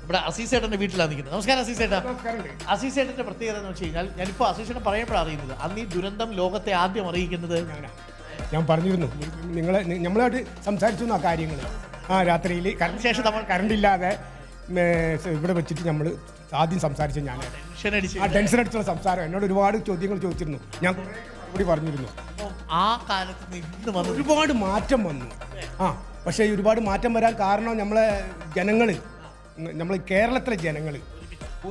ഇവിടെ അസീസേട്ടൻ്റെ വീട്ടിലാണ് നിൽക്കുന്നത്. നമസ്കാരം അസീസേട്ടാ. അസീസേട്ടൻ്റെ പ്രത്യേകത എന്ന് വെച്ച് കഴിഞ്ഞാൽ ഞാനിപ്പോൾ അസീസേട്ടൻ പറയുമ്പോഴാണ് അറിയുന്നത്, അന്ന് ഈ ദുരന്തം ലോകത്തെ ആദ്യം അറിയിക്കുന്നത് ഞാൻ പറഞ്ഞിരുന്നു, നമ്മളായിട്ട് സംസാരിച്ചു ആ കാര്യങ്ങൾ. രാത്രിയിൽ ശേഷം നമ്മൾ കറണ്ടില്ലാതെ ഇവിടെ വെച്ചിട്ട് നമ്മൾ ആദ്യം സംസാരിച്ച ഞാൻ ടെൻഷൻ അടിച്ചുള്ള സംസാരം. എന്നോട് ഒരുപാട് ചോദ്യങ്ങൾ ചോദിച്ചിരുന്നു, ഞാൻ കൂടി പറഞ്ഞിരുന്നു. ആ കാലത്ത് ഇന്ന് വന്ന് ഒരുപാട് മാറ്റം വന്നു. പക്ഷേ ഒരുപാട് മാറ്റം വരാൻ കാരണം നമ്മളെ ജനങ്ങൾ, നമ്മൾ കേരളത്തിലെ ജനങ്ങൾ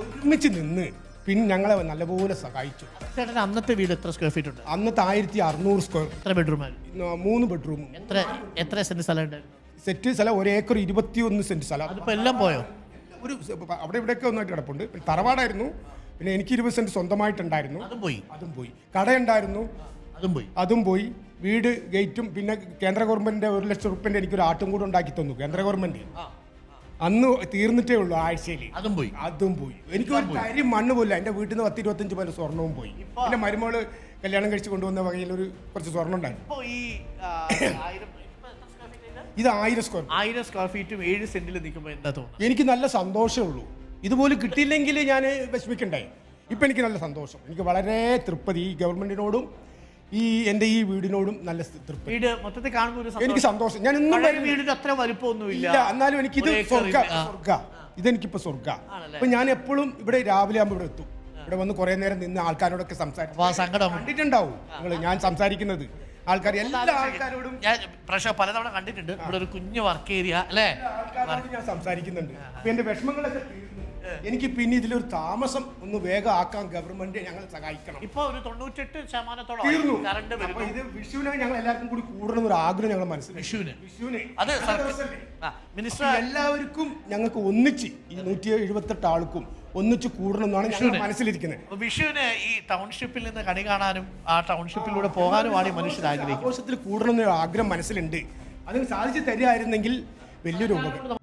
ഒരുമിച്ച് നിന്ന് പിന്നെ ഞങ്ങളെ നല്ലപോലെ സഹായിച്ചു. ചേട്ടൻ അന്നത്തെ വീട് എത്ര സ്ക്വയർ ഫീറ്റ് ഉണ്ട്? അന്നത്തെ 1600 സ്ക്വയർ. എത്ര ബെഡ്റൂമാണ്? 3 ബെഡ്റൂമും. എത്ര സെന്റ് സ്ഥലം ഉണ്ടായിരുന്നു? സെറ്റ് സ്ഥലം 1 ഏക്കർ 21 സെന്റ് സ്ഥലം. അതിപ്പോൾ എല്ലാം പോയോ? ഒരു അവിടെ ഇവിടെയൊക്കെ ഒന്നായിട്ട് കിടപ്പുണ്ട്. പിന്നെ തറവാടായിരുന്നു. പിന്നെ എനിക്ക് 20 സെന്റ് സ്വന്തമായിട്ടുണ്ടായിരുന്നു, അതും പോയി. കടയുണ്ടായിരുന്നു, അതും പോയി. വീട് ഗേറ്റും പിന്നെ കേന്ദ്ര ഗവൺമെന്റിന്റെ 1 ലക്ഷം റുപ്യന്റെ എനിക്കൊരു ആട്ടും കൂടെ ഉണ്ടാക്കി തന്നു കേന്ദ്ര ഗവൺമെന്റ്. അന്ന് തീർന്നിട്ടേ ഉള്ളൂ ആഴ്ചയിൽ, അതും പോയി. എനിക്ക് ഒരു കരി മണ്ണ് പോയില്ല. എൻ്റെ വീട്ടിൽ നിന്ന് 10-25 പവൻ സ്വർണവും പോയി. പിന്നെ മരുമോള് കല്യാണം കഴിച്ച് കൊണ്ടുവന്ന വകയിൽ കുറച്ച് സ്വർണ്ണം ഉണ്ടായിരുന്നു. ഇത് 1000 സ്ക്വയർ ഫീറ്റും 7 സെന്റിൽ നിൽക്കുമ്പോൾ എന്താ തോന്നുന്നു? എനിക്ക് നല്ല സന്തോഷമേ ഉള്ളൂ. ഇതുപോലെ കിട്ടിയില്ലെങ്കിൽ ഞാൻ വിഷമിക്കണ്ടായി. ഇപ്പം എനിക്ക് നല്ല സന്തോഷം. എനിക്ക് വളരെ തൃപ്തി ഈ ഗവൺമെന്റിനോടും എൻ്റെ ഈ വീടിനോടും നല്ല തൃപ്തി. വീട് മൊത്തത്തിൽ കാണുമ്പോൾ എനിക്ക് സന്തോഷം. ഞാൻ ഇന്നും വീടിന് അത്ര വലിപ്പമൊന്നുമില്ല, എന്നാലും എനിക്കിത് ഇതെനിക്കിപ്പോൾ സ്വർഗ്ഗ. അപ്പൊ ഞാൻ എപ്പോഴും ഇവിടെ രാവിലെ ആകുമ്പോൾ ഇവിടെ എത്തും. ഇവിടെ വന്ന് കുറെ നേരം നിന്ന് ആൾക്കാരോടൊക്കെ സംസാരിക്കും. കണ്ടിട്ടുണ്ടാവും നിങ്ങൾ ഞാൻ സംസാരിക്കുന്നത്. ആൾക്കാർ എല്ലാ ആൾക്കാരോടും ഞാൻ പലതവണ കണ്ടിട്ടുണ്ട്. ഇവിടെ ഒരു കുഞ്ഞു വർക്ക് ഏരിയ അല്ലേ, ഞാൻ സംസാരിക്കുന്നുണ്ട്. അപ്പൊ എന്റെ വിഷമങ്ങളൊക്കെ തീർന്നു. എനിക്ക് പിന്നെ ഇതിലൊരു താമസം ഒന്ന് വേഗം ആക്കാൻ ഗവൺമെന്റ് ഞങ്ങളെ സഹായിക്കണം. ഇപ്പൊ ഒരു 98% തീർന്നു. കറണ്ട് വരുന്നു. ഇത് വിഷുവിനെ ഞങ്ങൾ എല്ലാവർക്കും കൂടി കൂടണം ഒരു ആഗ്രഹം ഞങ്ങൾ മനസ്സിൽ. വിഷുവിന് അത് മിനിസ്റ്റർ എല്ലാവർക്കും ഞങ്ങൾക്ക് ഒന്നിച്ച് ഈ 178 ആൾക്കും ഒന്നിച്ച് കൂടണം എന്നാണ് ഞങ്ങൾ മനസ്സിലിരിക്കുന്നത്. വിഷുവിന് ഈ ടൗൺഷിപ്പിൽ നിന്ന് കണി കാണാനും ആ ടൗൺഷിപ്പിലൂടെ പോകാനുമാണ് ഈ മനുഷ്യർ ആഗ്രഹിക്കുന്നത്. ആഘോഷത്തിൽ കൂടണം എന്നൊരു ആഗ്രഹം മനസ്സിലുണ്ട്. അതിന് സാധിച്ചു തരികയായിരുന്നെങ്കിൽ വലിയൊരു ഉപകാരം.